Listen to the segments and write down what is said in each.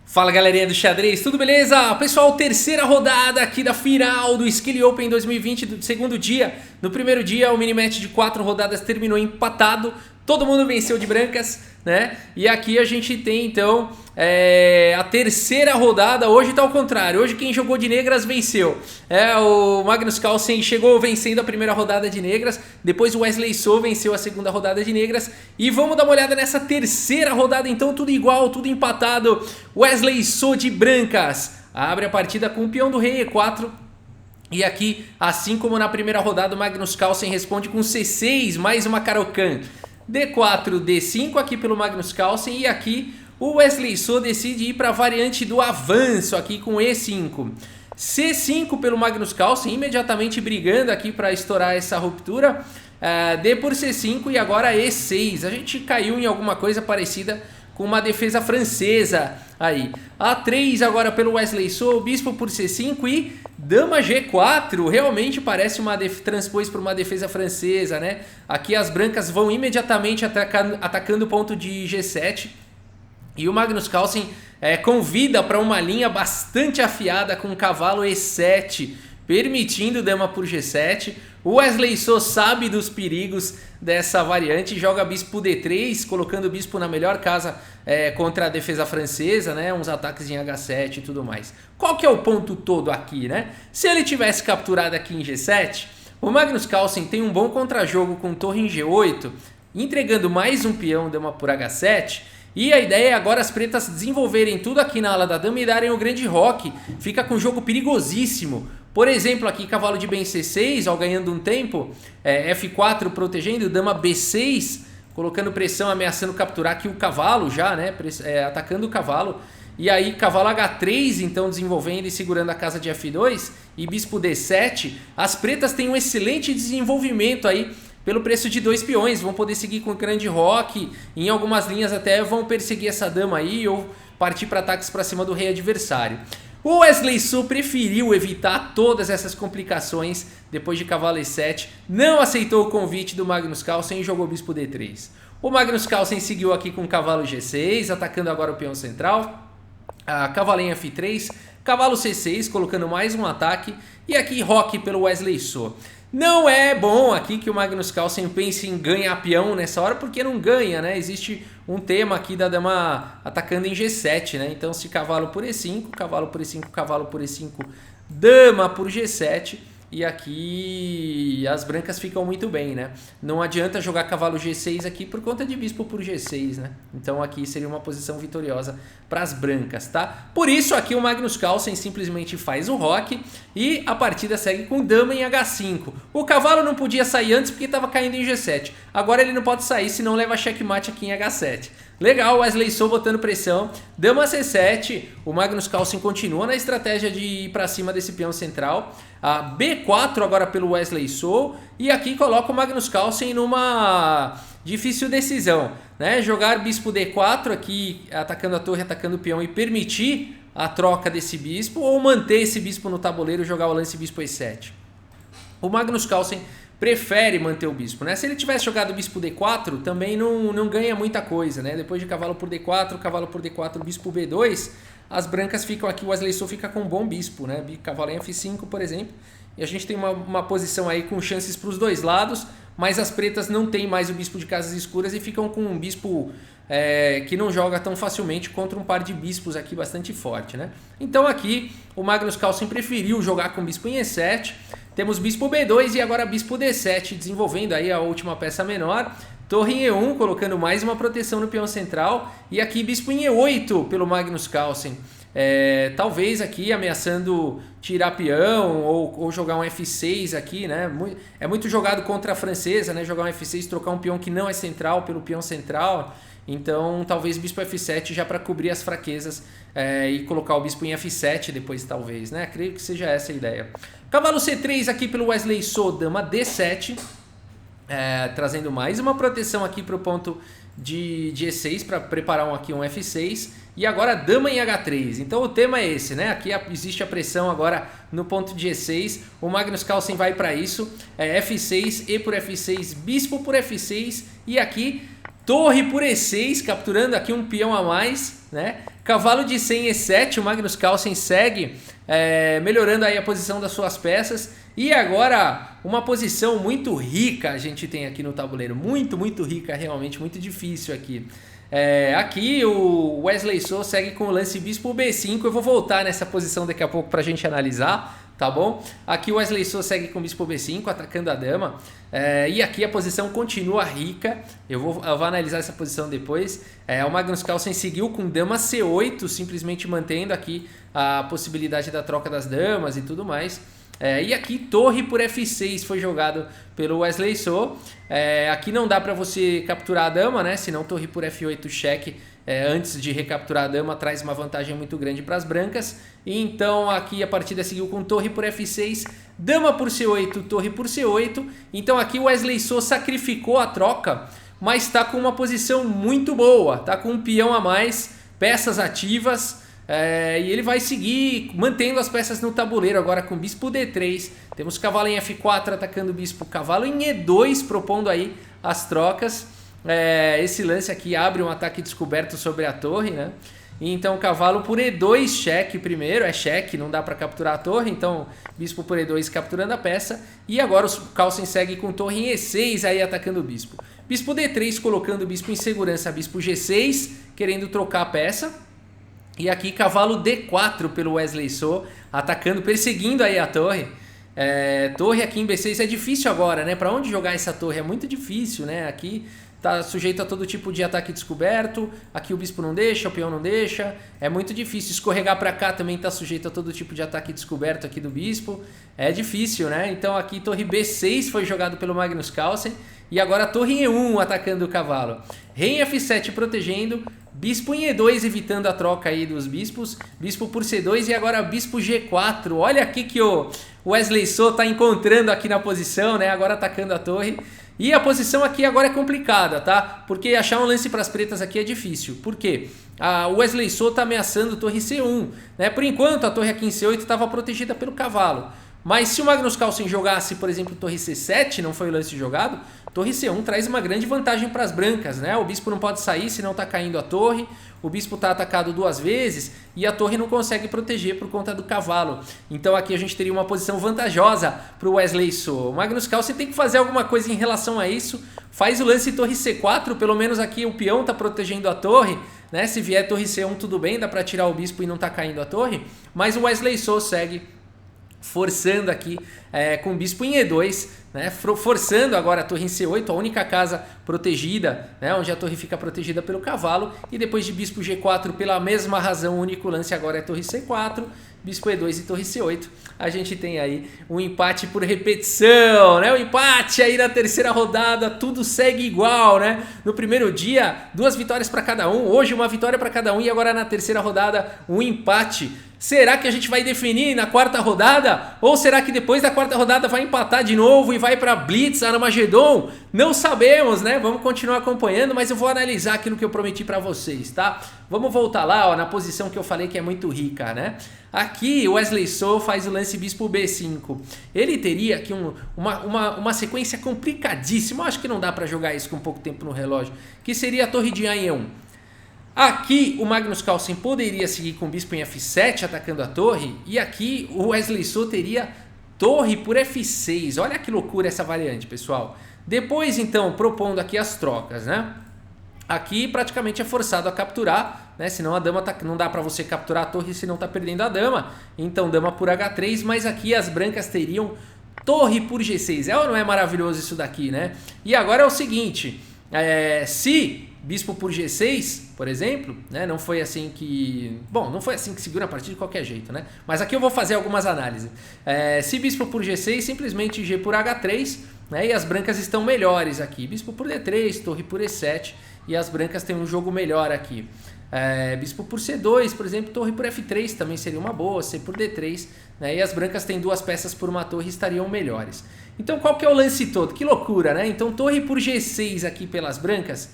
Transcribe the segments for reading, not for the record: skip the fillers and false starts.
Fala galerinha do xadrez, tudo beleza? Pessoal, terceira rodada aqui da final do Skilly Open 2020 do segundo dia. No primeiro dia o mini-match de 4 rodadas terminou empatado, todo mundo venceu de brancas, né? E aqui a gente tem então a terceira rodada. Hoje tá ao contrário, hoje quem jogou de negras venceu. O Magnus Carlsen chegou vencendo a primeira rodada de negras, depois o Wesley So venceu a segunda rodada de negras. E vamos dar uma olhada nessa terceira rodada então, tudo igual, tudo empatado. Wesley So de brancas abre a partida com o peão do rei E4. E aqui, assim como na primeira rodada, o Magnus Carlsen responde com C6, mais uma Caro-Kann. D4, D5 aqui pelo Magnus Carlsen. E aqui o Wesley So decide ir para a variante do avanço aqui com E5. C5 pelo Magnus Carlsen, imediatamente brigando aqui para estourar essa ruptura. D por C5 e agora E6. A gente caiu em alguma coisa parecida com uma defesa francesa aí. A3 agora pelo Wesley So, bispo por C5 e dama G4. Realmente parece uma transpôs para uma defesa francesa, né? Aqui as brancas vão imediatamente atacando o ponto de G7. E o Magnus Carlsen convida para uma linha bastante afiada com o cavalo E7, permitindo dama por G7. O Wesley So sabe dos perigos dessa variante, joga bispo D3, colocando o bispo na melhor casa contra a defesa francesa, né? Uns ataques em H7 e tudo mais. Qual que é o ponto todo aqui, né? Se ele tivesse capturado aqui em G7, o Magnus Carlsen tem um bom contrajogo com torre em G8, entregando mais um peão dama por H7. E a ideia é agora as pretas desenvolverem tudo aqui na ala da dama e darem o grande roque. Fica com um jogo perigosíssimo. Por exemplo, aqui cavalo de bem C6, ó, ganhando um tempo. F4 protegendo, dama B6, colocando pressão, ameaçando capturar aqui o cavalo já, né? Atacando o cavalo. E aí cavalo H3, então desenvolvendo e segurando a casa de F2. E bispo D7. As pretas têm um excelente desenvolvimento aí, pelo preço de 2 peões, vão poder seguir com o grande roque, em algumas linhas até vão perseguir essa dama aí ou partir para ataques para cima do rei adversário. O Wesley So preferiu evitar todas essas complicações depois de cavalo E7, não aceitou o convite do Magnus Carlsen e jogou bispo D3. O Magnus Carlsen seguiu aqui com cavalo G6, atacando agora o peão central, cavalinho F3, cavalo C6, colocando mais um ataque, e aqui roque pelo Wesley So. Não é bom aqui que o Magnus Carlsen pense em ganhar peão nessa hora, porque não ganha, né? Existe um tema aqui da dama atacando em G7, né? Então se cavalo por E5, cavalo por E5, cavalo por E5, dama por G7. E aqui as brancas ficam muito bem, né? Não adianta jogar cavalo G6 aqui por conta de bispo por G6, né? Então aqui seria uma posição vitoriosa para as brancas, tá? Por isso aqui o Magnus Carlsen simplesmente faz o roque e a partida segue com dama em H5. O cavalo não podia sair antes porque estava caindo em G7. Agora ele não pode sair, senão leva checkmate aqui em H7. Legal, Wesley So botando pressão, dama C7, o Magnus Carlsen continua na estratégia de ir para cima desse peão central. A B4 agora pelo Wesley So, e aqui coloca o Magnus Carlsen numa difícil decisão, né? Jogar bispo D4 aqui, atacando a torre, atacando o peão e permitir a troca desse bispo, ou manter esse bispo no tabuleiro e jogar o lance bispo E7. O Magnus Carlsen prefere manter o bispo, né? Se ele tivesse jogado bispo D4, também não ganha muita coisa, né? Depois de cavalo por D4, bispo B2, as brancas ficam aqui, o Wesley So fica com um bom bispo, né? Cavalo em F5, por exemplo, e a gente tem uma posição aí com chances para os dois lados, mas as pretas não tem mais o bispo de casas escuras e ficam com um bispo que não joga tão facilmente contra um par de bispos aqui bastante forte, né? Então aqui o Magnus Carlsen preferiu jogar com bispo em E7. Temos bispo B2 e agora bispo D7, desenvolvendo aí a última peça menor. Torre em E1, colocando mais uma proteção no peão central. E aqui bispo em E8 pelo Magnus Carlsen. Talvez aqui ameaçando tirar peão ou jogar um F6 aqui, né? É muito jogado contra a francesa, né? Jogar um F6, trocar um peão que não é central pelo peão central. Então talvez bispo F7 já para cobrir as fraquezas e colocar o bispo em F7 depois talvez, né? Creio que seja essa a ideia. Cavalo C3 aqui pelo Wesley So, dama D7, trazendo mais uma proteção aqui para o ponto de E6 para preparar aqui um F6. E agora dama em H3. Então o tema é esse, né? Aqui existe a pressão agora no ponto de E6. O Magnus Carlsen vai para isso. F6, E por F6, bispo por F6. E aqui Torre por E6, capturando aqui um peão a mais, né? Cavalo de 100 E7, o Magnus Carlsen segue melhorando aí a posição das suas peças. E agora uma posição muito rica a gente tem aqui no tabuleiro, muito rica, realmente muito difícil aqui. Aqui o Wesley So segue com o lance bispo B5, eu vou voltar nessa posição daqui a pouco para a gente analisar, tá bom? Aqui o Wesley So segue com bispo B5, atacando a dama, e aqui a posição continua rica, eu vou analisar essa posição depois. O Magnus Carlsen seguiu com dama C8, simplesmente mantendo aqui a possibilidade da troca das damas e tudo mais. E aqui torre por F6 foi jogado pelo Wesley So. Aqui não dá para você capturar a dama, né? Senão torre por F8 cheque antes de recapturar a dama traz uma vantagem muito grande para as brancas. E então aqui a partida seguiu com torre por F6, dama por C8, torre por C8. Então aqui o Wesley So sacrificou a troca, mas está com uma posição muito boa, tá com um peão a mais, peças ativas. E ele vai seguir mantendo as peças no tabuleiro agora com bispo D3. Temos cavalo em F4 atacando o bispo, cavalo em E2 propondo aí as trocas. Esse lance aqui abre um ataque descoberto sobre a torre, né? Então cavalo por E2 cheque primeiro, cheque, não dá para capturar a torre, então bispo por E2 capturando a peça. E agora o Carlsen segue com torre em E6 aí atacando o bispo. Bispo D3 colocando o bispo em segurança, bispo G6 querendo trocar a peça. E aqui cavalo D4 pelo Wesley So, atacando, perseguindo aí a torre. Torre aqui em B6 é difícil agora, né? Para onde jogar essa torre? É muito difícil, né? Aqui tá sujeito a todo tipo de ataque descoberto. Aqui o bispo não deixa, o peão não deixa. É muito difícil. Escorregar para cá também tá sujeito a todo tipo de ataque descoberto aqui do bispo. É difícil, né? Então aqui torre B6 foi jogado pelo Magnus Carlsen. E agora torre em E1 atacando o cavalo. Rei em F7 protegendo. Bispo em E2 evitando a troca aí dos bispos. Bispo por C2 e agora bispo G4. Olha aqui que o Wesley So está encontrando aqui na posição, né? Agora atacando a torre. E a posição aqui agora é complicada, tá? Porque achar um lance para as pretas aqui é difícil. Por quê? O Wesley So está ameaçando torre C1, né? Por enquanto a torre aqui em C8 estava protegida pelo cavalo. Mas se o Magnus Carlsen jogasse, por exemplo, torre C7, não foi o lance jogado, torre C1 traz uma grande vantagem para as brancas, né? O bispo não pode sair, senão está caindo a torre. O bispo está atacado 2 vezes e a torre não consegue proteger por conta do cavalo. Então aqui a gente teria uma posição vantajosa para o Wesley So. O Magnus Carlsen tem que fazer alguma coisa em relação a isso. Faz o lance torre C4, pelo menos aqui o peão está protegendo a torre, né? Se vier torre C1 tudo bem, dá para tirar o bispo e não está caindo a torre. Mas o Wesley So segue forçando aqui com o bispo em E2, né? Forçando agora a torre em C8, a única casa protegida, né? Onde a torre fica protegida pelo cavalo. E depois de bispo G4, pela mesma razão, o único lance agora é torre C4, bispo E2 e torre C8. A gente tem aí um empate por repetição, né? O empate aí na terceira rodada, tudo segue igual, né? No primeiro dia, 2 vitórias para cada um, hoje uma vitória para cada um e agora na terceira rodada, um empate. Será que a gente vai definir na quarta rodada? Ou será que depois da quarta rodada vai empatar de novo e vai para Blitz, Armagedon? Não sabemos, né? Vamos continuar acompanhando, mas eu vou analisar aquilo que eu prometi para vocês, tá? Vamos voltar lá, ó, na posição que eu falei que é muito rica, né? Aqui o Wesley So faz o lance bispo B5. Ele teria aqui uma sequência complicadíssima. Eu acho que não dá para jogar isso com pouco tempo no relógio. Que seria a torre de A em E1. Aqui o Magnus Carlsen poderia seguir com o bispo em F7 atacando a torre. E aqui o Wesley So teria torre por F6. Olha que loucura essa variante, pessoal. Depois então propondo aqui as trocas, né? Aqui praticamente é forçado a capturar, né? Senão a dama não dá para você capturar a torre, senão tá perdendo a dama. Então dama por H3, mas aqui as brancas teriam torre por G6. É ou não é maravilhoso isso daqui, né? E agora é o seguinte, se bispo por G6, por exemplo, né? Não foi assim que... Bom, não foi assim que segura a partida de qualquer jeito, né? Mas aqui eu vou fazer algumas análises. Se bispo por G6, simplesmente G por H3, né? E as brancas estão melhores aqui. Bispo por D3, torre por E7... E as brancas têm um jogo melhor aqui. Bispo por C2, por exemplo, torre por F3 também seria uma boa, C por D3, né? E as brancas têm 2 peças por uma torre e estariam melhores. Então qual que é o lance todo? Que loucura, né? Então torre por G6 aqui pelas brancas,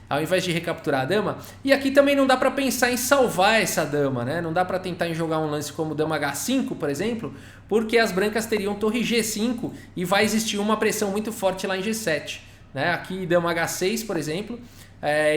ao invés de recapturar a dama. E aqui também não dá para pensar em salvar essa dama, né? Não dá para tentar jogar um lance como dama H5, por exemplo, porque as brancas teriam torre G5 e vai existir uma pressão muito forte lá em G7. Né? Aqui dama H6, por exemplo.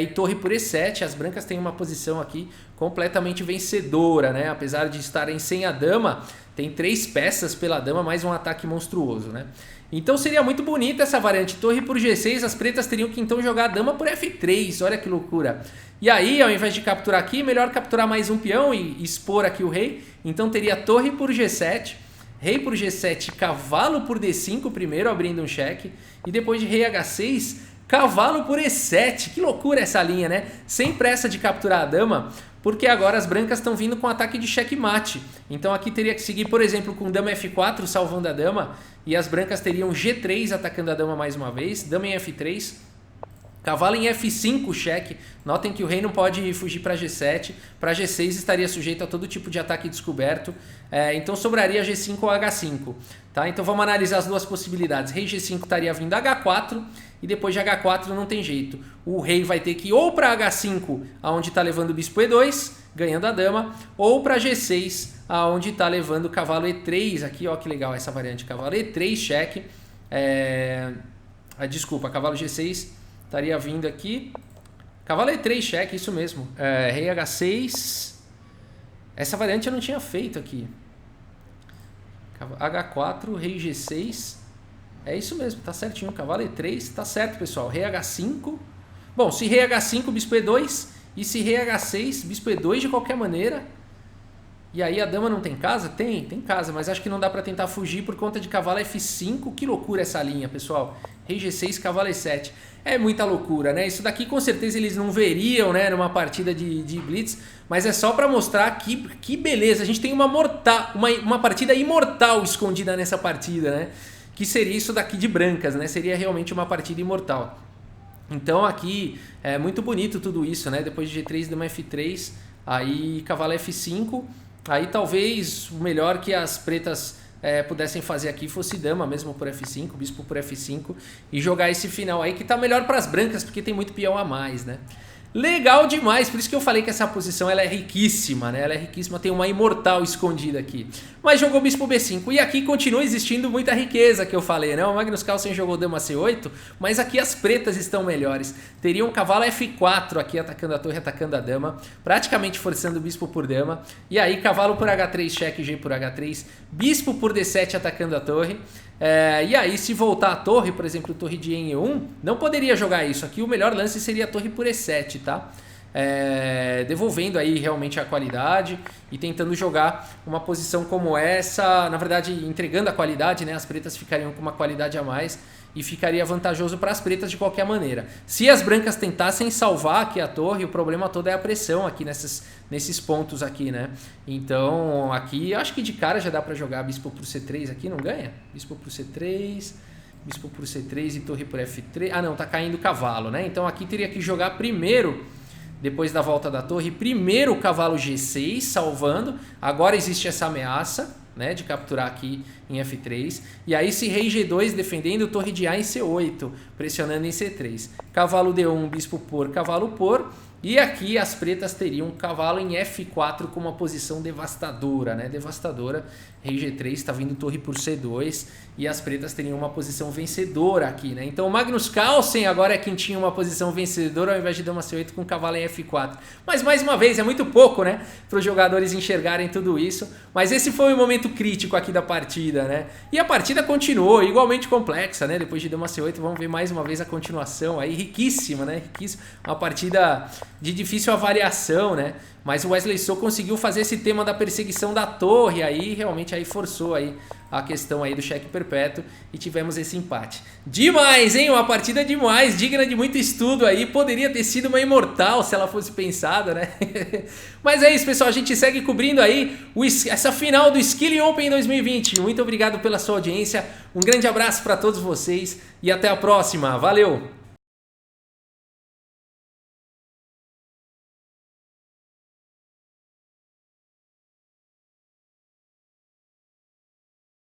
e torre por E7. As brancas têm uma posição aqui completamente vencedora, né? Apesar de estarem sem a dama, tem 3 peças pela dama, mais um ataque monstruoso, né? Então seria muito bonita essa variante. Torre por G6, as pretas teriam que então jogar a dama por F3, olha que loucura. E aí, ao invés de capturar aqui, melhor capturar mais um peão e expor aqui o rei. Então teria torre por G7, rei por G7, cavalo por D5 primeiro, abrindo um cheque. E depois de rei H6, cavalo por E7. Que loucura essa linha, né? Sem pressa de capturar a dama, porque agora as brancas estão vindo com ataque de checkmate. Então aqui teria que seguir, por exemplo, com dama F4, salvando a dama. E as brancas teriam G3 atacando a dama mais uma vez, dama em F3. Cavalo em F5, cheque. Notem que o rei não pode fugir para G7. Para G6 estaria sujeito a todo tipo de ataque descoberto. Então sobraria G5 ou H5. Tá? Então vamos analisar as duas possibilidades. Rei G5 estaria vindo H4. E depois de H4 não tem jeito. O rei vai ter que ir ou para H5, onde está levando o bispo E2, ganhando a dama. Ou para G6, onde está levando o cavalo E3. Aqui, ó que legal essa variante. Cavalo E3, cheque. Desculpa, cavalo G6... estaria vindo aqui. Cavalo E3, cheque, isso mesmo. Rei H6. Essa variante eu não tinha feito aqui. H4, rei G6. É isso mesmo, tá certinho. Cavalo E3, tá certo, pessoal. Rei H5. Bom, se rei H5, bispo E2. E se rei H6, bispo E2 de qualquer maneira. E aí a dama não tem casa? Tem casa, mas acho que não dá para tentar fugir por conta de cavalo F5. Que loucura essa linha, pessoal. Rei G6, cavalo E7. É muita loucura, né? Isso daqui com certeza eles não veriam, né, numa partida de Blitz, mas é só para mostrar que beleza. A gente tem uma partida imortal escondida nessa partida, né? Que seria isso daqui de brancas, né? Seria realmente uma partida imortal. Então aqui é muito bonito tudo isso, né? Depois de G3, dama F3, aí cavalo F5, aí talvez o melhor que as pretas pudessem fazer aqui fosse dama mesmo por F5, bispo por F5 e jogar esse final aí que tá melhor para as brancas porque tem muito peão a mais, né? Legal demais, por isso que eu falei que essa posição ela é riquíssima, né? Ela é riquíssima, tem uma imortal escondida aqui. Mas jogou bispo B5 e aqui continua existindo muita riqueza que eu falei, né? O Magnus Carlsen jogou dama C8, mas aqui as pretas estão melhores. Teria um cavalo F4 aqui atacando a torre, atacando a dama, praticamente forçando o bispo por dama. E aí cavalo por H3, cheque, G por H3, bispo por D7 atacando a torre. E aí se voltar a torre, por exemplo, torre de E1, não poderia jogar isso. Aqui o melhor lance seria a torre por E7, tá? Devolvendo aí realmente a qualidade e tentando jogar uma posição como essa, na verdade entregando a qualidade, né? As pretas ficariam com uma qualidade a mais e ficaria vantajoso para as pretas de qualquer maneira. Se as brancas tentassem salvar aqui a torre, o problema todo é a pressão aqui nesses pontos aqui, né? Então aqui acho que de cara já dá para jogar bispo por C3 aqui, não ganha? Bispo por C3, bispo por C3 e torre por F3. Ah não, tá caindo cavalo, né? Então aqui teria que jogar primeiro, depois da volta da torre, primeiro o cavalo G6 salvando. Agora existe essa ameaça, né, de capturar aqui em F3. E aí se rei G2 defendendo, torre de A em C8, pressionando em C3. Cavalo D1, bispo por, cavalo por. E aqui as pretas teriam um cavalo em F4 com uma posição devastadora, né? Devastadora. Rei G3 está vindo torre por C2 e as pretas teriam uma posição vencedora aqui, né? Então o Magnus Carlsen agora é quem tinha uma posição vencedora ao invés de dama C8 com cavalo em F4. Mas mais uma vez, é muito pouco, né? Para os jogadores enxergarem tudo isso. Mas esse foi o momento crítico aqui da partida, né? E a partida continuou igualmente complexa, né? Depois de dama C8, vamos ver mais uma vez a continuação aí, riquíssima, né? Riquíssima. Uma partida de difícil avaliação, né? Mas o Wesley So conseguiu fazer esse tema da perseguição da torre aí, realmente aí forçou aí a questão aí do cheque perpétuo e tivemos esse empate. Demais, hein? Uma partida demais, digna de muito estudo aí, poderia ter sido uma imortal se ela fosse pensada, né? Mas é isso, pessoal, a gente segue cobrindo aí essa final do Skilling Open 2020. Muito obrigado pela sua audiência, um grande abraço para todos vocês e até a próxima, valeu!